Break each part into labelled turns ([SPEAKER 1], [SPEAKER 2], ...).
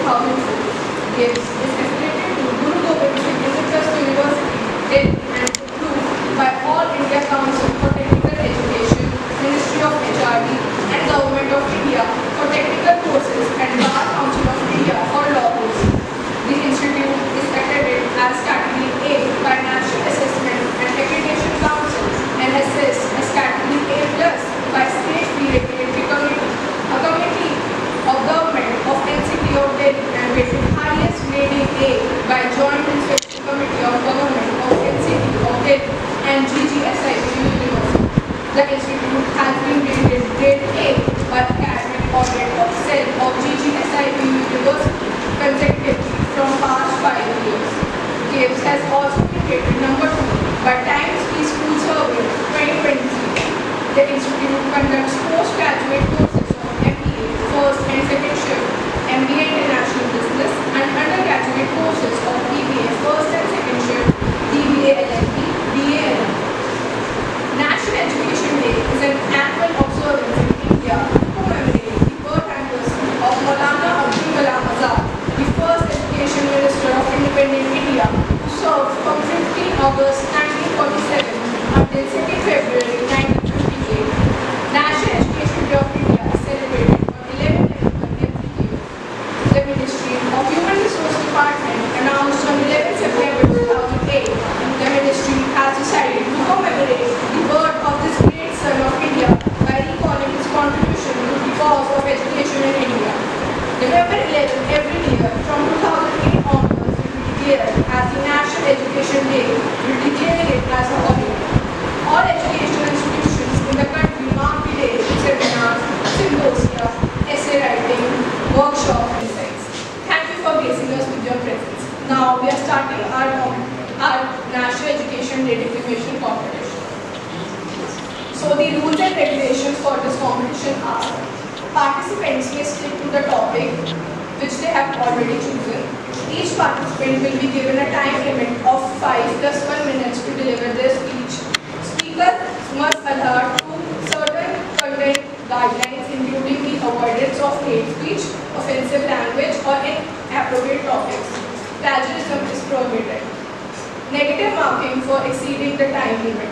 [SPEAKER 1] 2004. GIPS is affiliated to Guru Gobind Singh Trust University, Delhi, and approved by All India Council for Technical Education, Ministry of HRD, and Government of India for technical courses and Bar Council of India for law courses. The institute is accredited as Category A by National Assessment and Accreditation Council and assessed as Category A+ by State Fee Regulatory Committee, a committee of Government of NCT of Delhi, and rated highest grading A by Joint Inspection Committee of Government of NCT of Delhi and GGSIB University. The institute has been rated Grade A by Academic Audit of Cell of GGSIB University consecutively from past 5 years. GIPS has also been rated number 2 by Times Free School Survey 2023. The institute conducts postgraduate courses of MBA, first and second shift, MBA International Business, and undergraduate courses of BBA, first and second shift, BBA LLB, BA LLB. National Education Day is an annual observance in India to commemorate the birth anniversary of Maulana Abdul Kalam Azad, the first Education Minister of Independent India, who served from 15 August 1947 until 2 February 1958. National Education Day of India is celebrated on 11th November every year. The Ministry of Human Resource Department announced on 11 September 2008 the Ministry has decided to commemorate the birth of this great son of India by recalling his contribution to the cause of education in India. November 11 every year from 2008 onwards will be declared as the National Education Day, will declaring it as a holiday. All educational institutions in the country mark the day with seminars, symposia, essay writing, workshops, and insights. Thank you for gracing us with your presence. Now we are starting our National Education Day Declamation Competition. So the rules and regulations for this competition are: participants may stick to the topic which they have already chosen. Each participant will be given a time limit of 5 plus 1 minutes to deliver their speech. Speakers must adhere to certain content guidelines, including the avoidance of hate speech, offensive language, or inappropriate topics. Plagiarism is prohibited. Negative marking for exceeding the time limit.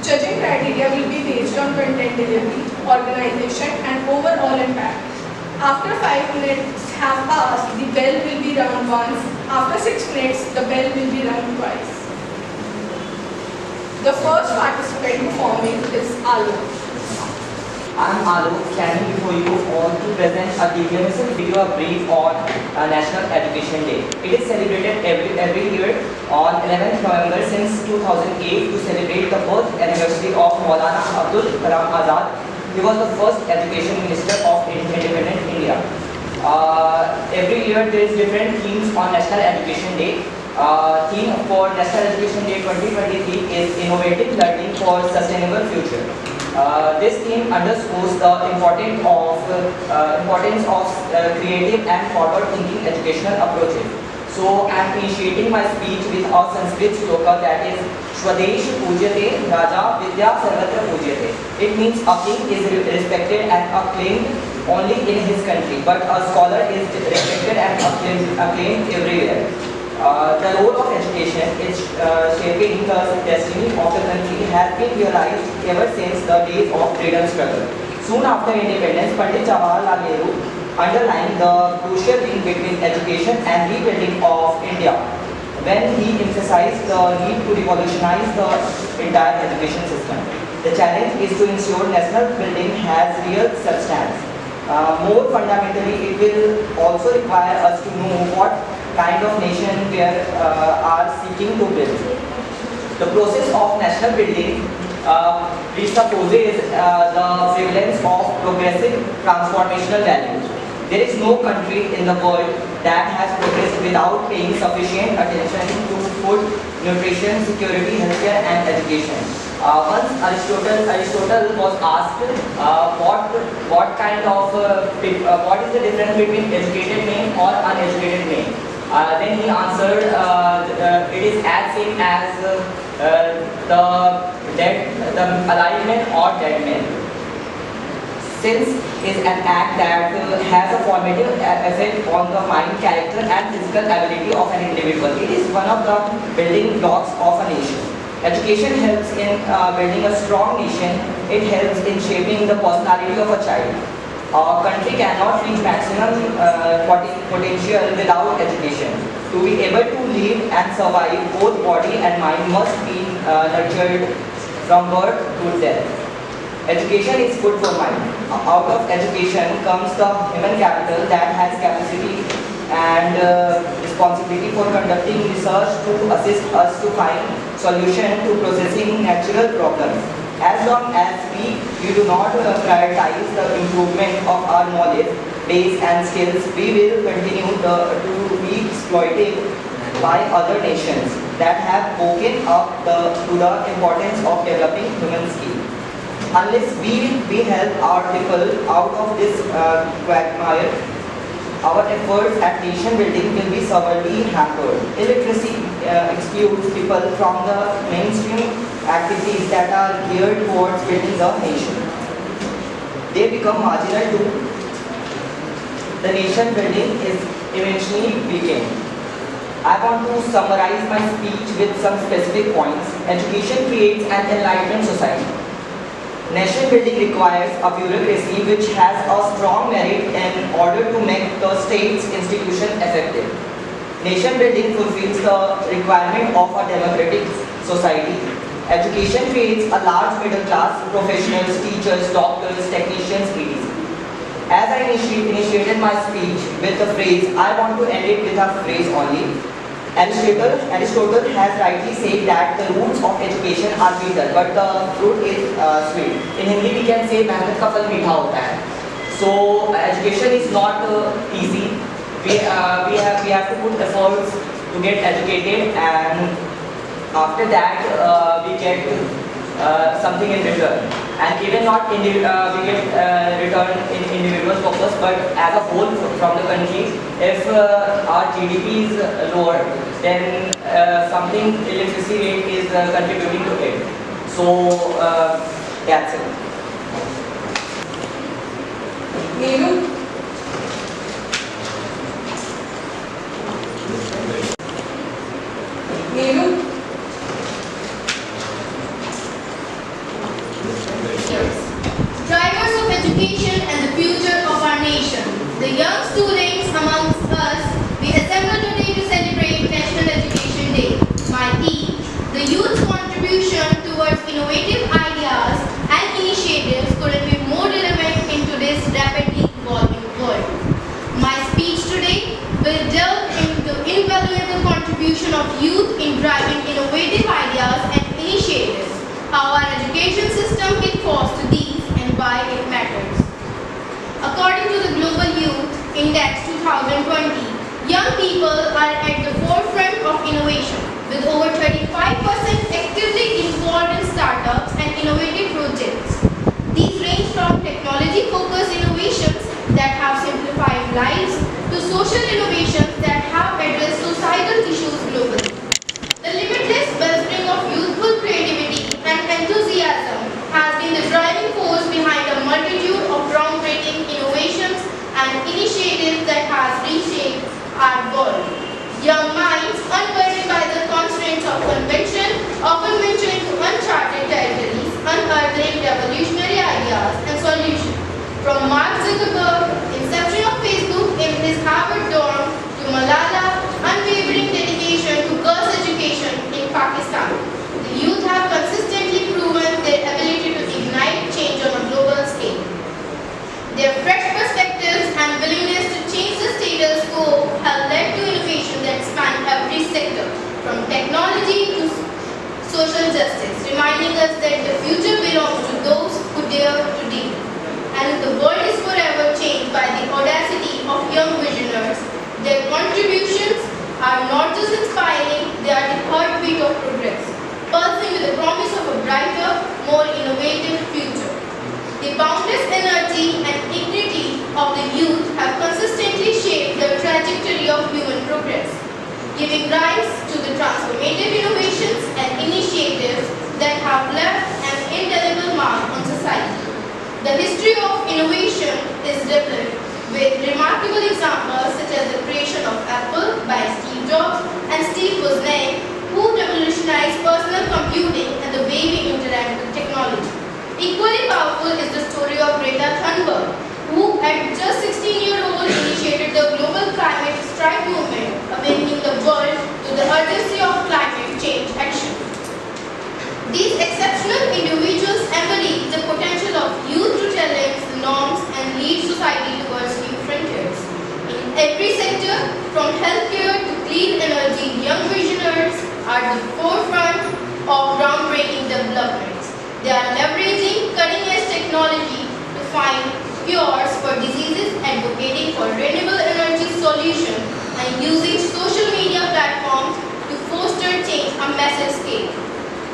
[SPEAKER 1] Judging criteria will be based on content delivery, organization, and overall impact. After 5 minutes have passed, the bell will be rung once. After 6 minutes, the bell will be rung twice. The first participant performing is Alok.
[SPEAKER 2] I am Alok, standing before you all to present a declamation video brief on National Education Day. It is celebrated every year on 11th November since 2008 to celebrate the birth anniversary of Maulana Abdul Kalam Azad. He was the first education minister of independent India. Every year there is different themes on National Education Day. Theme for National Education Day 2023 is Innovative Learning for Sustainable Future. This theme underscores the importance of creative and forward-thinking educational approaches. So I am initiating my speech with a Sanskrit shloka, that is Swadesh Pujyate Raja Vidya Sarvatra Pujyate. It means a king is respected and acclaimed only in his country, but a scholar is respected and acclaimed everywhere. The role of education in shaping the destiny of the country has been realized ever since the days of freedom struggle. Soon after independence, Pandit Jawaharlal Nehru underlined the crucial link between education and rebuilding of India, when he emphasized the need to revolutionize the entire education system. The challenge is to ensure national building has real substance. More fundamentally, it will also require us to know what kind of nation we are seeking to build. The process of national building presupposes the prevalence of progressive transformational values. There is no country in the world that has progressed without paying sufficient attention to food, nutrition, security, healthcare, and education. Once Aristotle was asked what is the difference between educated man or uneducated man. Then he answered, it is as same as the alive man or dead man. Since is an act that has a formative effect on the mind, character and physical ability of an individual. It is one of the building blocks of a nation. Education helps in building a strong nation. It helps in shaping the personality of a child. A country cannot reach maximum potential without education. To be able to live and survive, both body and mind must be nurtured from birth to death. Education is good for mind. Out of education comes the human capital that has capacity and responsibility for conducting research to assist us to find solution to processing natural problems. As long as we do not prioritize the improvement of our knowledge base and skills, we will continue to be exploited by other nations that have woken up to the importance of developing human skills. Unless we help our people out of this quagmire, our efforts at nation building will be severely hampered. Illiteracy excludes people from the mainstream activities that are geared towards building the nation. They become marginal too. The nation building is eventually weakened. I want to summarize my speech with some specific points. Education creates an enlightened society. Nation building requires a bureaucracy which has a strong merit in order to make the state's institution effective. Nation building fulfills the requirement of a democratic society. Education creates a large middle class, professionals, teachers, doctors, technicians, etc. As I initiated my speech with the phrase, I want to end it with a phrase only. Aristotle has rightly said that the roots of education are bitter, but the fruit is sweet. In Hindi we can say मेहनत का फल मीठा होता है. So education is not easy. We have to put efforts to get educated, and after that we get something in return. And even not we get return in individual purpose, but as a whole from the country. If our GDP is lower, then something illiteracy rate is contributing to it. So that's it.
[SPEAKER 1] Neeru? Neeru?
[SPEAKER 3] Drivers of education and the future of our nation. The young students amongst us, we assemble today to celebrate National Education Day. My theme, the youth's contribution towards innovative ideas and initiatives couldn't be more relevant in today's rapidly evolving world. My speech today will delve into the invaluable contribution of youth in driving innovative ideas and initiatives, how our education system can foster these and why it matters. According to the Global Youth Index 2020, young people are at the forefront of innovation, with over 35% actively involved in startups and innovative projects. These range from technology-focused innovations that have simplified lives to social innovations that have addressed societal issues globally. The limitless wellspring of youthful creativity and enthusiasm has been the driving force behind a multitude of groundbreaking innovations and initiatives that has reshaped our world. Young minds, unburdened by the constraints of convention, often venture into uncharted territories, unearthing revolutionary ideas and solutions. From Mark Zuckerberg, inception of Facebook in his Harvard dorm, to Malala, unwavering dedication to girls' education in Pakistan, the youth have consistently proven their ability to ignite change on a global scale. Their fresh perspectives and willingness to change the status quo have led to innovation that span every sector, from technology to social justice, reminding us that the future belongs to those who dare to dream. And the world is forever changed by the audacity of young visionaries. Their contributions are not just inspiring, they are the heartbeat of progress, pulsing with the promise of a brighter, more innovative future. The boundless energy and dignity of the youth have consistently shaped the trajectory of human progress, giving rise to the transformative innovations and initiatives that have left an indelible mark on society. The history of innovation is riddled with remarkable remarkable examples such as the creation of Apple by Steve Jobs and Steve Wozniak, who revolutionized personal computing and the way we interact with technology. Equally powerful is the story of Greta Thunberg, who at just 16-year-old initiated the global climate strike movement, awakening the world to the urgency of climate change action. These exceptional individuals embody the potential of youth to challenge the norms and lead society towards new frontiers. In every sector, from healthcare to clean energy, young visionaries are at the forefront of groundbreaking developments. They are leveraging cutting-edge technology to find cures for diseases, advocating for renewable energy solutions, and using social media platforms to foster change on a massive scale.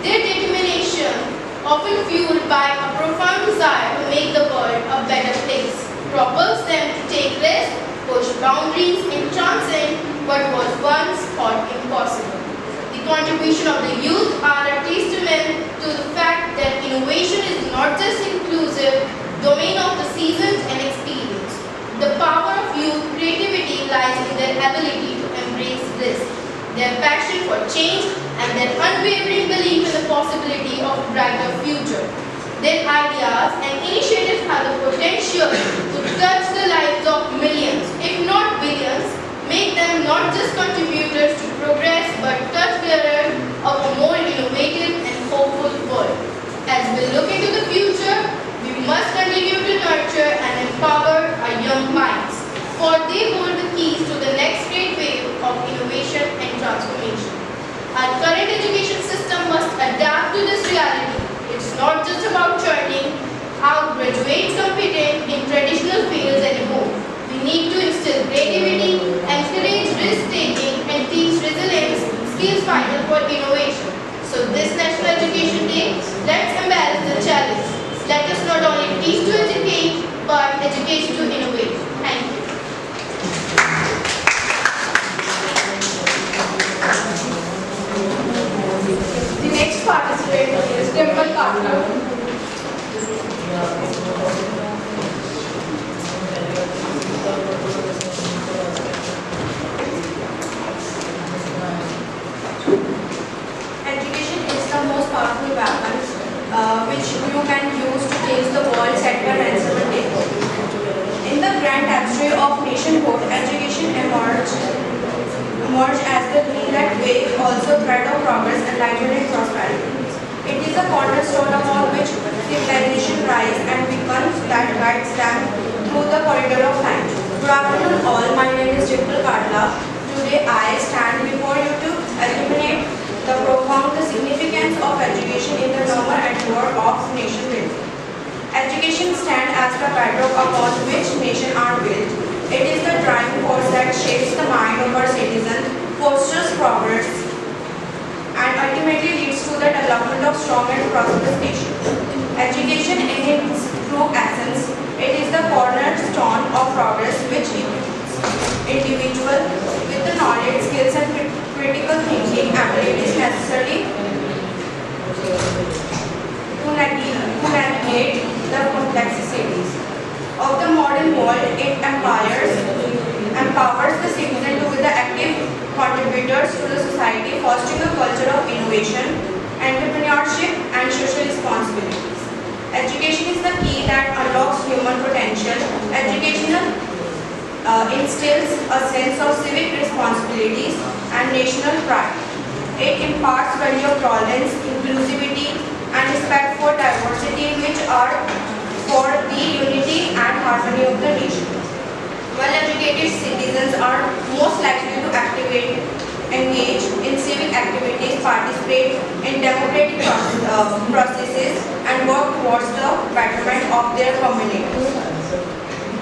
[SPEAKER 3] Their determination, often fueled by a profound desire to make the world a better place, propels them to take risks, push boundaries, and transcend what was once thought impossible. The contribution of the youth are a testament to the fact that innovation is not just inclusive domain of the seasons and experience. The power of youth creativity lies in their ability to embrace risk, their passion for change, and their unwavering belief in the possibility of a brighter future. Their ideas and initiatives have the potential to touch the lives of millions, if not billions, make them not just contributors to progress but touchbearers of a more innovative and hopeful world. As we look into the future, we must continue to nurture and empower our young minds, for they hold the keys to the next great wave of innovation and transformation. Our current education system must adapt to this reality. It's not just about churning out graduates competent in traditional fields anymore. We need to instill creativity, encourage risk-taking, and teach resilience, skills vital for innovation. So this National Education Day, let's embrace the challenge. Let us not only teach to educate, but educate to innovate. Thank you.
[SPEAKER 1] The next participant is Dimple Katla.
[SPEAKER 4] Education is the most powerful weapon which you can use to change the world, set your answer day. In the grand tapestry of nationhood, education emerged as the thing that waves also thread of progress, enlightenment, and prosperity. It is a cornerstone upon which civilization rise and becomes that guides them through the corridor of time. Good afternoon all, my name is Dimple Katla. Today I stand before you to illuminate the profound significance of education in the normal and core of nation building. Education stands as the bedrock upon which nations are built. It is the driving force that shapes the mind of our citizens, fosters progress, and ultimately leads to the development of strong and prosperous nations. Education in its true essence, it is the cornerstone of progress which individual with the knowledge, skills, and critical thinking abilities necessary to navigate the complexities of the modern world. It empowers the citizen to be the active contributors to the society, fostering a culture of innovation, entrepreneurship, and social responsibilities. Education is the key that unlocks human potential. Education instills a sense of civic responsibilities and national pride. It imparts value of tolerance, inclusivity, and respect for diversity, which are for the unity and harmony of the nation. Well-educated citizens are most likely to engage in civic activities, participate in democratic processes, and work towards the betterment of their communities.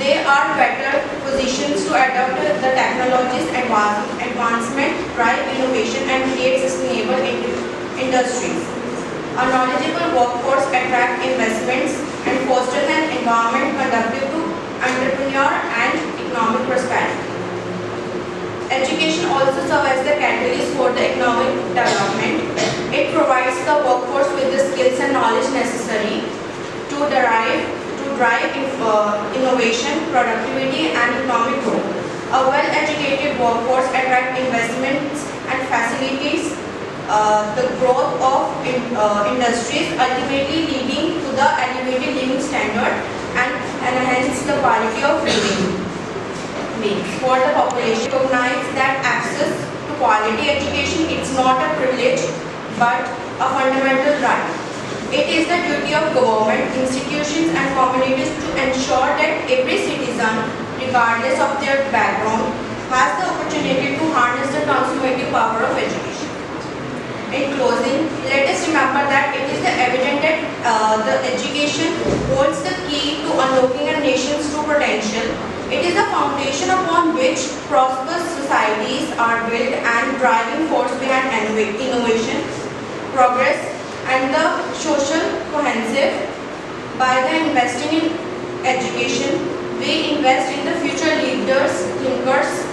[SPEAKER 4] They are better positions to adopt the technologies advancement, drive innovation, and create sustainable industries. A knowledgeable workforce attracts investments and fosters an environment conducive to entrepreneur and economic prosperity. Education also serves as the catalyst for the economic development. It provides the workforce with the skills and knowledge necessary to drive innovation, productivity, and economic growth. workforce attract investments and facilitates the growth of industries, ultimately leading to the elevated living standard and enhance the quality of living. For the population, recognize that access to quality education is not a privilege but a fundamental right. It is the duty of government, institutions and communities to ensure that every citizen, regardless of their background, has the opportunity to harness the transformative power of education. In closing, let us remember that it is evident that the education holds the key to unlocking a nation's true potential. It is the foundation upon which prosperous societies are built and driving force behind innovation, progress, and the social cohesive. By the investing in education, we invest in the future leaders, thinkers,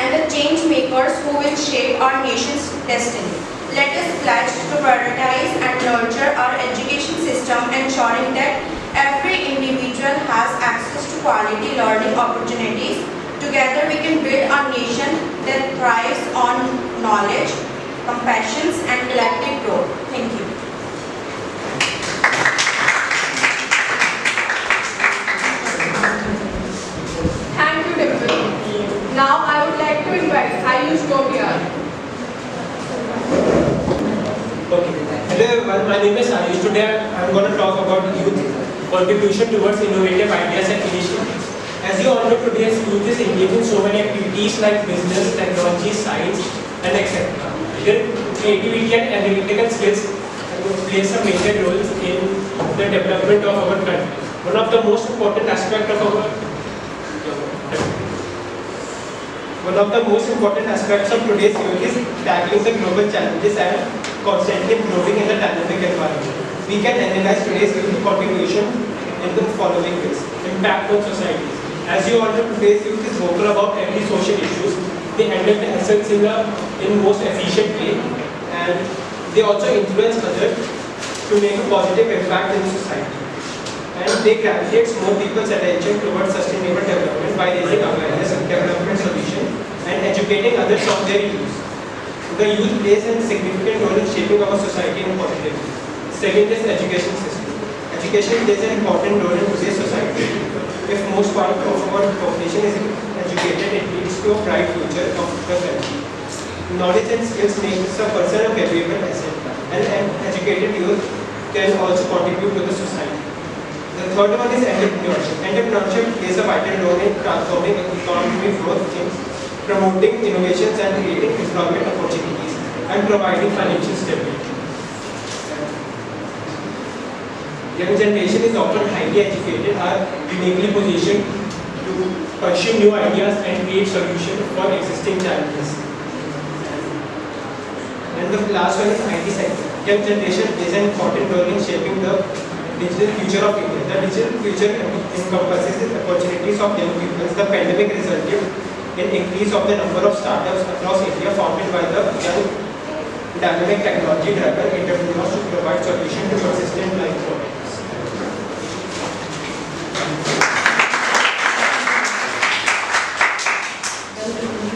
[SPEAKER 4] and the change makers who will shape our nation's destiny. Let us pledge to prioritize and nurture our education system, ensuring that every individual has access to quality learning opportunities. Together we can build a nation that thrives on knowledge, compassion and collective growth. Thank you.
[SPEAKER 1] Thank you, Dimple. Now I would like to invite Ayush Gopiar.
[SPEAKER 5] Okay. Hello everyone, my name is Ayush. Today I am going to talk about youth contribution towards innovative ideas and initiatives. As you all know, today's youth is engaged in so many activities like business, technology, science, and etc. Their creativity and analytical skills play some major roles in the development of our country. One of the most important aspects of today's youth is tackling the global challenges and constantly growing in the dynamic environment. We can analyze today's youth contribution in the following ways. Impact on societies. As you all know, today's youth is vocal about every social issues. They handle the assets in most efficient way, and they also influence others to make a positive impact in society. And they gravitate more people's attention towards sustainable development by raising awareness of development solutions and educating others of their use. The youth plays a significant role in shaping our society in a positive way. Second is education system. Education plays an important role in today's society. If most part of our population is educated, it leads to a bright future of the country. Knowledge and skills make a person a valuable asset, and an educated youth can also contribute to the society. The third one is entrepreneurship. Entrepreneurship plays a vital role in transforming economic growth, promoting innovations and creating employment opportunities, and providing financial stability. Young generation is often highly educated, are uniquely positioned to pursue new ideas and create solutions for existing challenges. And the last one is IT sector. Young generation plays an important role in shaping the digital future of India. The digital future encompasses the opportunities of young people. The pandemic resulted in increase of the number of startups across India founded by the young dynamic technology driven entrepreneurs to provide solutions to persistent life problems.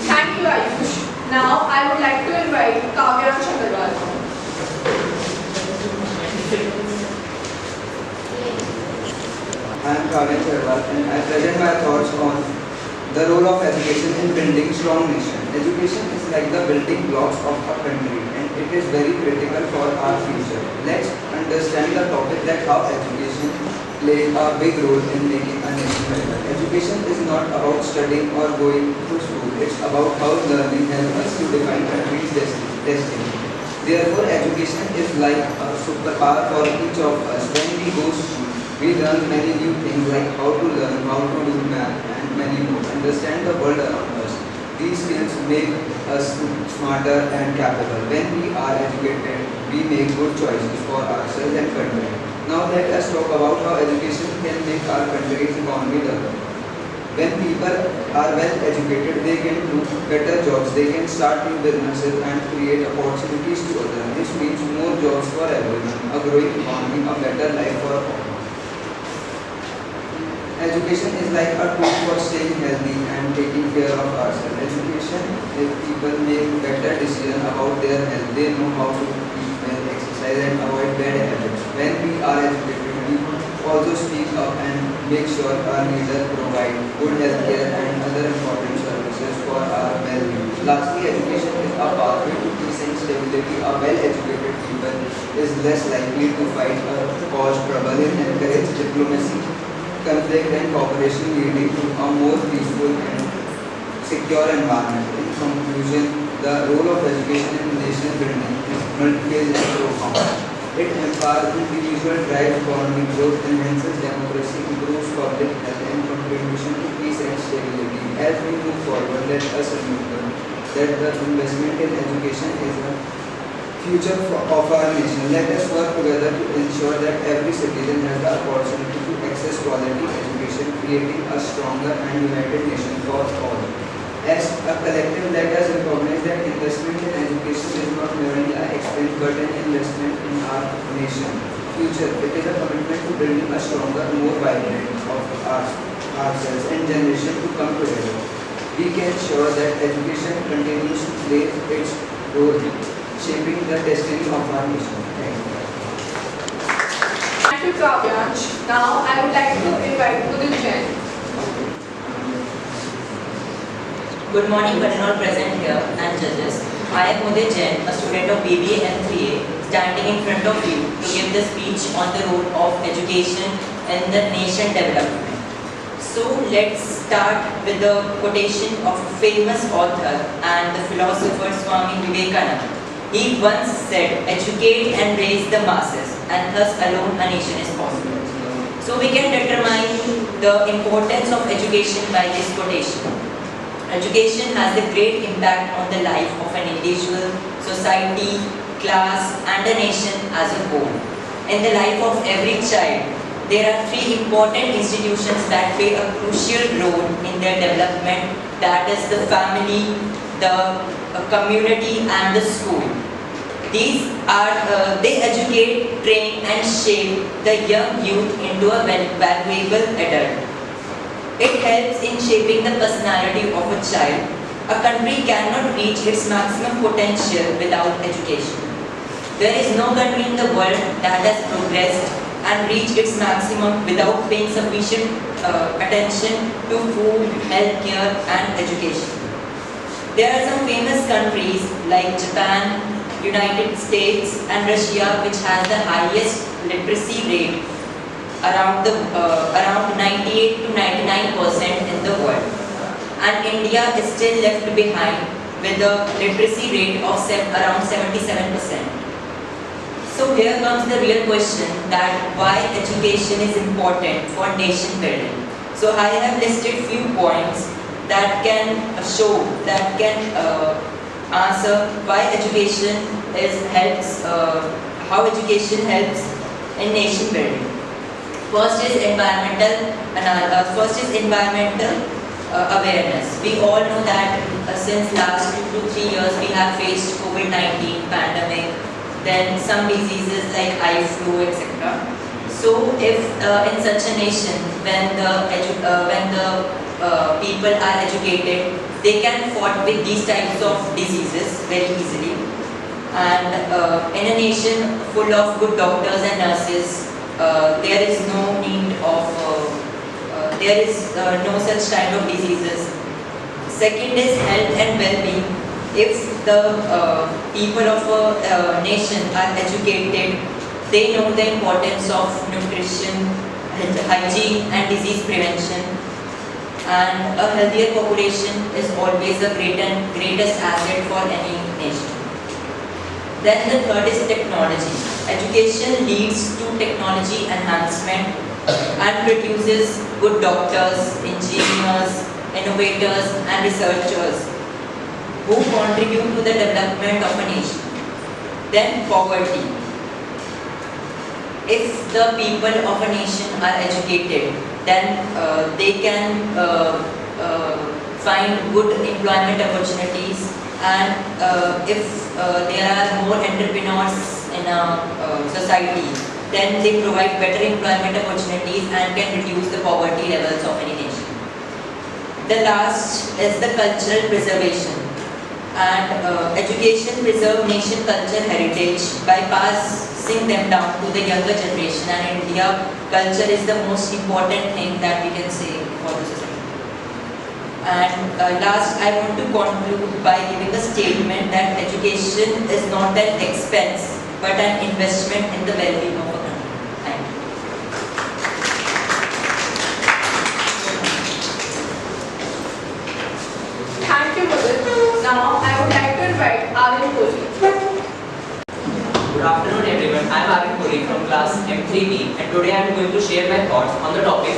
[SPEAKER 1] Thank you, Ayush. Now I would like to invite Kavya Chakrabarti.
[SPEAKER 6] I am Kavya Chakrabarti and I present my thoughts on the role of education in building strong nation. Education is like the building blocks of a country and it is very critical for our future. Let's understand the topic that how education plays a big role in making a nation better. Education is not about studying or going to school. It's about how learning helps us to define country's destiny. Therefore, education is like a superpower for each of us. When we go to school, we learn many new things like how to learn, how to do math and many more. Understand the world around us. These skills make us smarter and capable. When we are educated, we make good choices for ourselves and country. Now let us talk about how education can make our country's economy develop. When people are well educated, they can do better jobs, they can start new businesses and create opportunities to others. This means more jobs for everyone, a growing economy, a better life for all. Education is like a tool for staying healthy and taking care of ourselves. Education, if people make better decisions about their health, they know how to eat well, exercise and avoid bad habits. When we are educated, we also speak up and make sure our leaders provide good health care and other important services for our well-being. Lastly, education is a pathway to peace and stability. A well-educated people is less likely to fight or cause trouble and encourage diplomacy, conflict and cooperation, leading to a more peaceful and secure environment. In conclusion, the role of education in nation building is multiple and profound. It empowers individual, drives economic growth, enhances democracy, improves public health, and contribution to peace and stability. As we move forward, let us remember that the investment in education is a future of our nation. Let us work together to ensure that every citizen has the opportunity to access quality education, creating a stronger and united nation for all. As a collective, let us recognize that investment in education is not merely an expense but an investment in our nation future. It is a commitment to building a stronger, more vibrant of ourselves and generation to come together. We can ensure that education continues to play its role, shaping the destiny of our nation. Thank you.
[SPEAKER 1] Thank you, Kavyansh. Now I would like to invite Udit Jain.
[SPEAKER 7] Good morning, all present here and judges. I am Udit Jain, a student of BBA and 3A, standing in front of you to give the speech on the role of education in the nation development. So let's start with the quotation of a famous author and the philosopher Swami Vivekananda. He once said, "Educate and raise the masses, and thus alone a nation is possible." So we can determine the importance of education by this quotation. Education has a great impact on the life of an individual, society, class and a nation as a whole. In the life of every child, there are three important institutions that play a crucial role in their development, that is the family, the community and the school. These are, they educate, train and shape the young youth into a valuable adult. It helps in shaping the personality of a child. A country cannot reach its maximum potential without education. There is no country in the world that has progressed and reached its maximum without paying sufficient attention to food, healthcare and education. There are some famous countries like Japan, United States and Russia which has the highest literacy rate, around 98 to 99% in the world, and India is still left behind with a literacy rate of around 77%. So here comes the real question, that why education is important for nation building. So I have listed few points that can show, that can answer why education how education helps in nation building. First is environmental awareness. We all know that since last 2 to 3 years we have faced COVID-19 pandemic, then some diseases like eye flu, etc. So if in such a nation, when the people are educated, they can fight with these types of diseases very easily. And in a nation full of good doctors and nurses, there is no need of, there is no such kind of diseases. Second is health and well-being. If the people of a nation are educated, they know the importance of nutrition, hygiene and disease prevention. And a healthier population is always the greatest asset for any nation. Then the third is technology. Education leads to technology enhancement and produces good doctors, engineers, innovators and researchers who contribute to the development of a nation. Then poverty. If the people of a nation are educated, then they can find good employment opportunities, and if there are more entrepreneurs in a society, then they provide better employment opportunities and can reduce the poverty levels of any nation. The last is the cultural preservation. And education preserve nation culture heritage by passing them down to the younger generation. And India culture is the most important thing that we can say for the society. And last, I want to conclude by giving a statement that education is not an expense but an investment in the well-being of a country. Thank you.
[SPEAKER 1] Thank you, Mudit. Now, I would like to invite Aryan Puri.
[SPEAKER 2] Good afternoon everyone, I am Aryan Puri from class M3B and today I am going to share my thoughts on the topic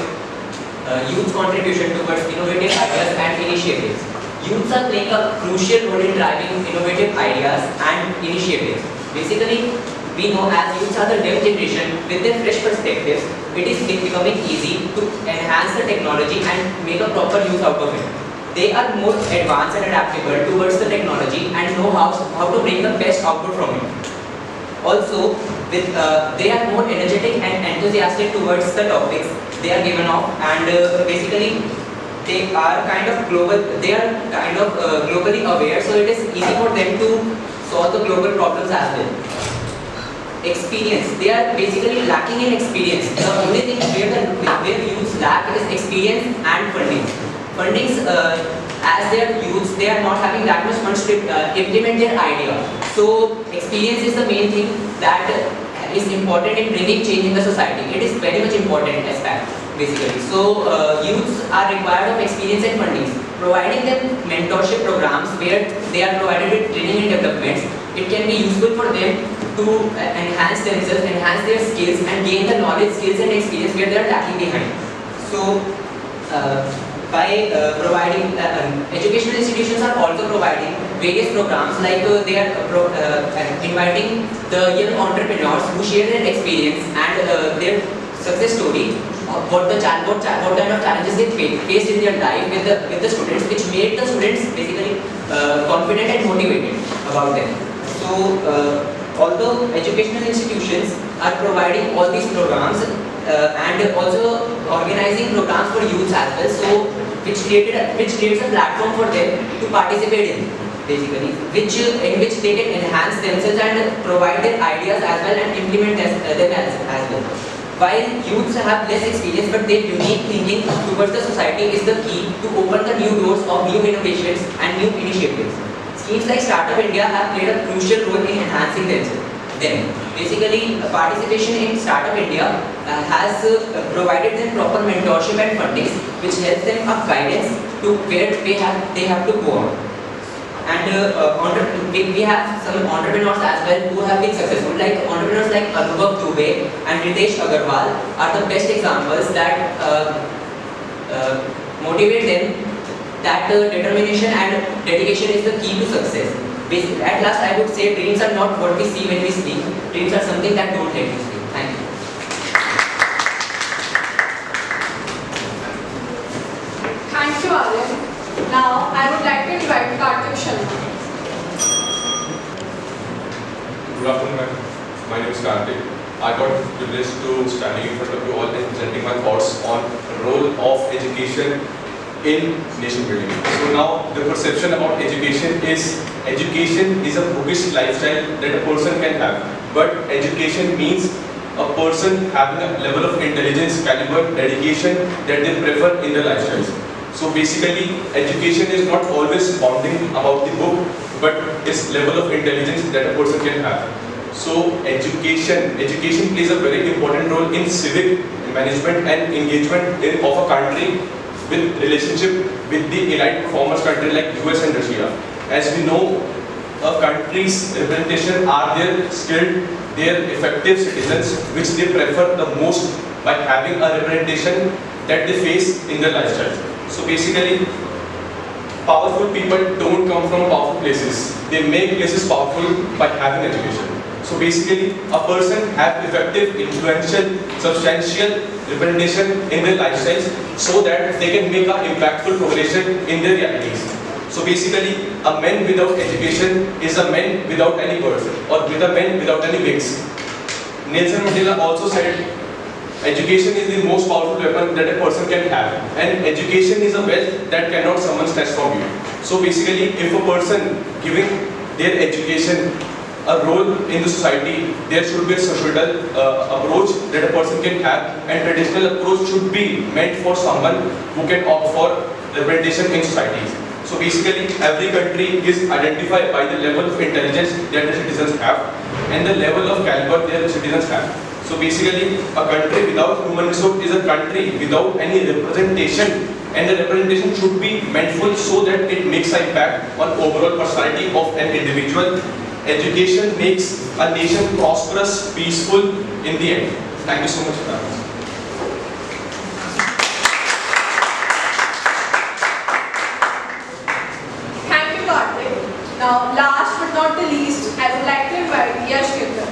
[SPEAKER 2] youth contribution towards innovative ideas and initiatives. Youths are playing a crucial role in driving innovative ideas and initiatives. Basically, we know as youths are the next generation with their fresh perspectives, it is becoming easy to enhance the technology and make a proper use out of it. They are more advanced and adaptable towards the technology and know how to bring the best output from it. Also, they are more energetic and enthusiastic towards the topics they are given off, and basically they are kind of globally aware, so it is easy for them to solve the global problems as well. Experience, they are basically lacking in experience. The only thing where youths lack is experience and funding. Fundings, as they are youths, they are not having that much funds to implement their idea. So experience is the main thing that is important in bringing change in the society. It is very much important aspect basically. So youths are required of experience and funding. Providing them mentorship programs where they are provided with training and developments, it can be useful for them to enhance themselves, enhance their skills and gain the knowledge, skills and experience where they are lacking behind. So by providing educational institutions are also providing various programs like they are inviting the young entrepreneurs who share their experience and their success story, what kind of challenges they faced in their life with the students, which made the students basically confident and motivated about them. So although educational institutions are providing all these programs and also organizing programs for youth as well, so which creates a platform for them to participate in basically, in which they can enhance themselves and provide their ideas as well and implement them as well. While youths have less experience, but their unique thinking towards the society is the key to open the new doors of new innovations and new initiatives. Schemes like Startup India have played a crucial role in enhancing them. Basically, participation in Startup India has provided them proper mentorship and funding, which helps them a guidance to where they have to go on. And we have some entrepreneurs as well who have been successful, like entrepreneurs like Anubhav Dubey and Ritesh Agarwal are the best examples that motivate them that determination and dedication is the key to success. Basically, at last I would say dreams are not what we see when we sleep, dreams are something that don't let you sleep. Thank you.
[SPEAKER 1] Thank you, Aryan. Now, I would like to invite Kartik Sharma.
[SPEAKER 8] Good afternoon, ma'am. My name is Kartik. I got privileged to standing in front of you all and presenting my thoughts on the role of education in nation building. So now the perception about education is a bookish lifestyle that a person can have. But education means a person having a level of intelligence, caliber, dedication that they prefer in their lifestyles. So basically, education is not always bounding about the book, but it's level of intelligence that a person can have. So education plays a very important role in civic management and engagement of a country with relationship with the elite performers country like US and Russia. As we know, a country's representation are their skilled, their effective citizens, which they prefer the most by having a representation that they face in their lifestyle. So basically, powerful people don't come from powerful places. They make places powerful by having education. So basically, a person has effective, influential, substantial representation in their lifestyles so that they can make an impactful progression in their realities. So basically, a man without education is a man without any birth or with a man without any wings. Nelson Mandela also said education is the most powerful weapon that a person can have, and education is a wealth that cannot someone snatch from you. So basically, if a person giving their education a role in the society, there should be a societal approach that a person can have, and traditional approach should be meant for someone who can opt for representation in societies. So basically, every country is identified by the level of intelligence that the citizens have and the level of caliber their citizens have. So basically, a country without human resource is a country without any representation, and the representation should be meantful so that it makes an impact on overall personality of an individual. Education makes a nation prosperous, peaceful in the end. Thank you so much for that.
[SPEAKER 1] Thank you, Karthik. Now, last but not the least, I would like to invite Yash Kirtan.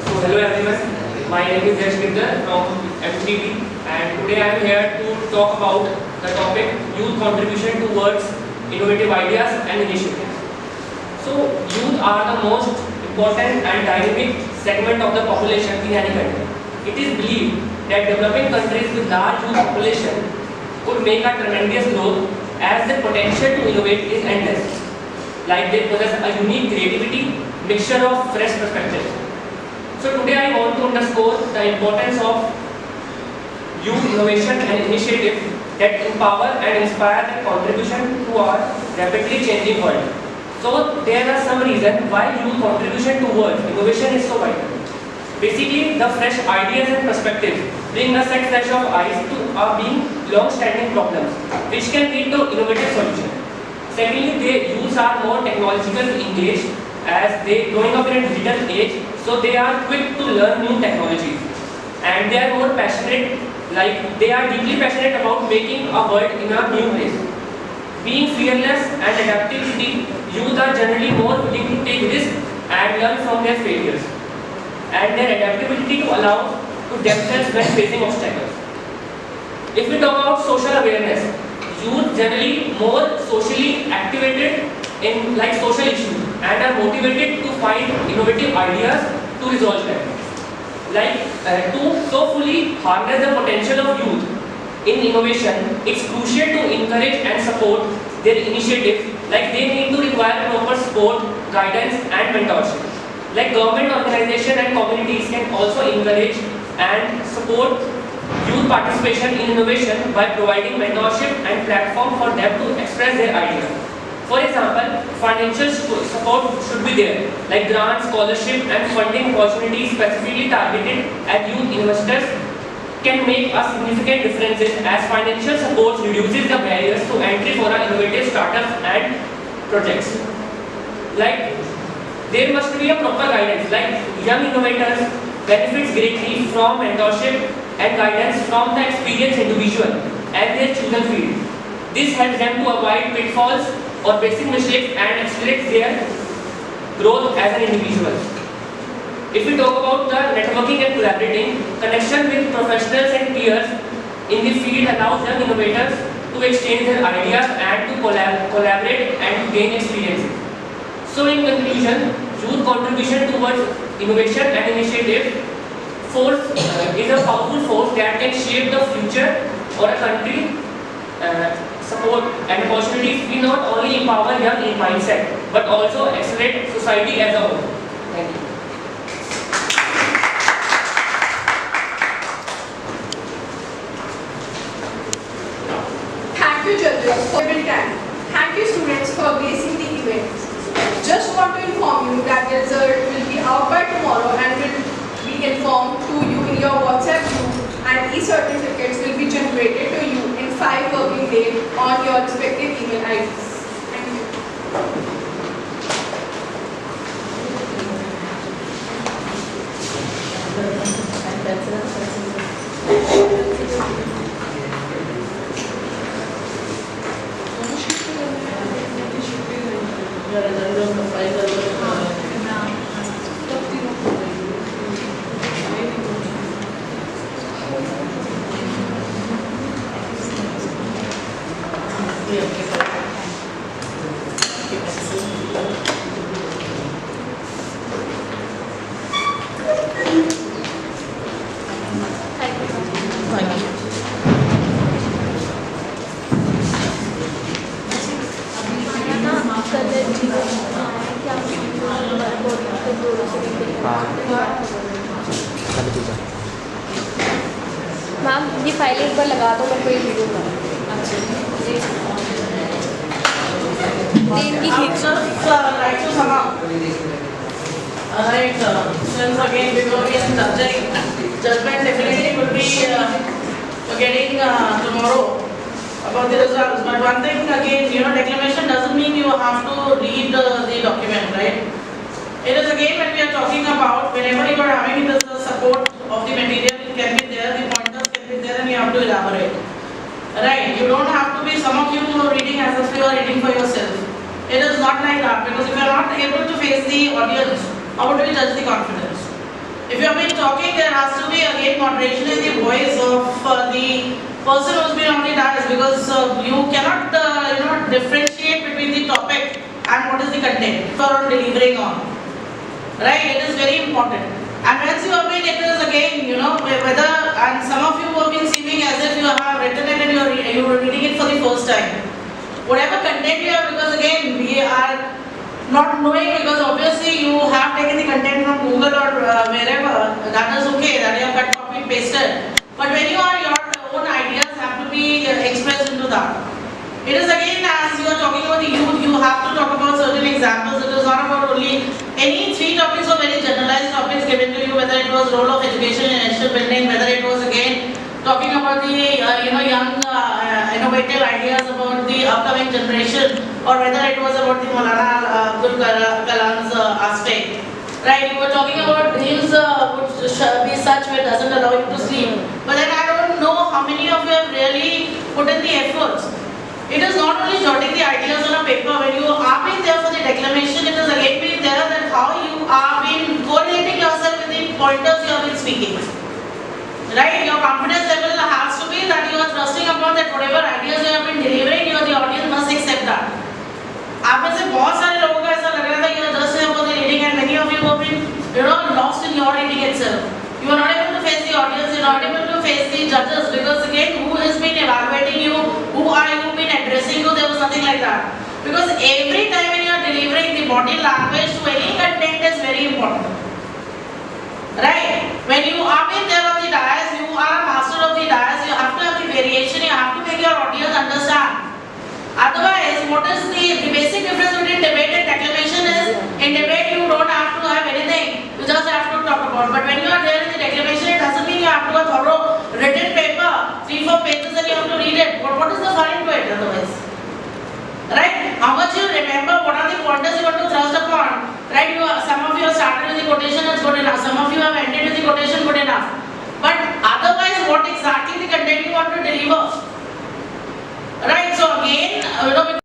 [SPEAKER 9] So, hello everyone. My name is Yash Kirtan from FTB, and today I am here to talk about the topic youth contribution towards innovative ideas and initiatives. So, youth are the most important and dynamic segment of the population in any country. It is believed that developing countries with large youth population could make a tremendous growth, as the potential to innovate is endless. Like they possess a unique creativity, mixture of fresh perspectives. So today I want to underscore the importance of youth innovation and initiative that empower and inspire their contribution to our rapidly changing world. So there are some reasons why youth contribution towards innovation is so vital. Basically, the fresh ideas and perspectives bring a set fresh of eyes to our being long-standing problems, which can lead to innovative solutions. Secondly, the youths are more technologically engaged as they growing up in a digital age, so they are quick to learn new technologies, and they are more passionate, like they are deeply passionate about making a world in a new place. Being fearless and adaptability, youth are generally more willing to take risks and learn from their failures, and their adaptability to allow to themselves when facing obstacles. If we talk about social awareness, youth generally more socially activated in like social issues and are motivated to find innovative ideas to resolve them. Like to so fully harness the potential of youth in innovation, it's crucial to encourage and support their initiatives. Like they need to require proper support, guidance and mentorship. Like government organizations and communities can also encourage and support youth participation in innovation by providing mentorship and platform for them to express their ideas. For example, financial support should be there, like grants, scholarship and funding opportunities specifically targeted at youth investors can make a significant differences, as financial support reduces the barriers to entry for our innovative startups and projects. Like there must be a proper guidance, like young innovators benefits greatly from mentorship and guidance from the experienced individual and their chosen field. This helps them to avoid pitfalls or basic mistakes and accelerates their growth as an individual. If we talk about the networking and collaborating, connection with professionals and peers in the field allows young innovators to exchange their ideas and to collaborate and to gain experiences. So in conclusion, youth contribution towards innovation and initiative force is a powerful force that can shape the future or a country. Support and opportunities will not only empower young in mindset but also accelerate society as a whole. Thank you.
[SPEAKER 1] Thank you, judges, for your time. Thank you, students, for gracing the event. Just want to inform you that the result will be out by tomorrow and will be informed to you in your WhatsApp group, and e-certificates will be generated to you in 5 working days on your respective email IDs. Thank you.
[SPEAKER 10] Okay. Ma'am ये file एक बार लगा दो, मेरे को ये video बना
[SPEAKER 11] Like to sum up. Alright, since again before we are judging, judgment definitely could be getting tomorrow about the results. But one thing again, declamation doesn't mean you have to read the document, right? It is again when we are talking about whenever you are having the support of the material, it can be there, the pointers can be there, and you have to elaborate. Right? You don't have to be, some of you who are reading as if you are reading for yourself. It is not like that, because if you are not able to face the audience, how do we judge the confidence? If you have been talking, there has to be again moderation in the voice of the person who has been on the dais, because you cannot differentiate between the topic and what is the content you are delivering on. Right? It is very important. And once you have been, it is again, whether, and some of you have been seeming as if you have written it and you are reading it for the first time. Whatever content you have, because again, we are not knowing, because obviously you have taken the content from Google or wherever, that is okay, that you have got copy and pasted. But when you are, your own ideas have to be expressed into that. It is again, as you are talking about the youth, you have to talk about certain examples. It is not about only any 3 topics or very generalized topics given to you, whether it was role of education in national building, whether it was again talking about the young innovative ideas about the upcoming generation, or whether it was about the Maulana Abdul Kalam's aspect. Right, you were talking about dreams would be such which doesn't allow you to sleep. But then I don't know how many of you have really put in the efforts. It is not only jotting the ideas on a paper. When you are being there for the declamation, it is again being there that how you are being correlating yourself with the pointers you have been speaking. Right? Your confidence level has to be that you are trusting upon that whatever ideas you have been delivering, the audience must accept that. आप में से बहुत सारे लोगों को ऐसा लग रहा था you are just here for the reading, and many of you have been lost in your reading itself. You are not able to face the audience, you are not able to face the judges, because again, who has been evaluating you, who are you been addressing you, there was nothing like that. Because every time when you are delivering, the body language to any content is very important. Right? When you are being there on the dais, you are a master of the dais, you have to have the variation, you have to make your audience understand. Otherwise, what is the basic difference between debate and declamation is, in debate you don't have to have anything, you just have to talk about. But when you are there in the declamation, it doesn't mean you have to have thorough written paper, 3-4 pages and you have to read it. What is the fun into it otherwise? Right? How much you remember, what are the pointers you want to thrust upon? Right? Some of you have started with the quotation, it's good enough. Some of you have ended with the quotation, good enough. But otherwise, what exactly the content you want to deliver? Right? So again,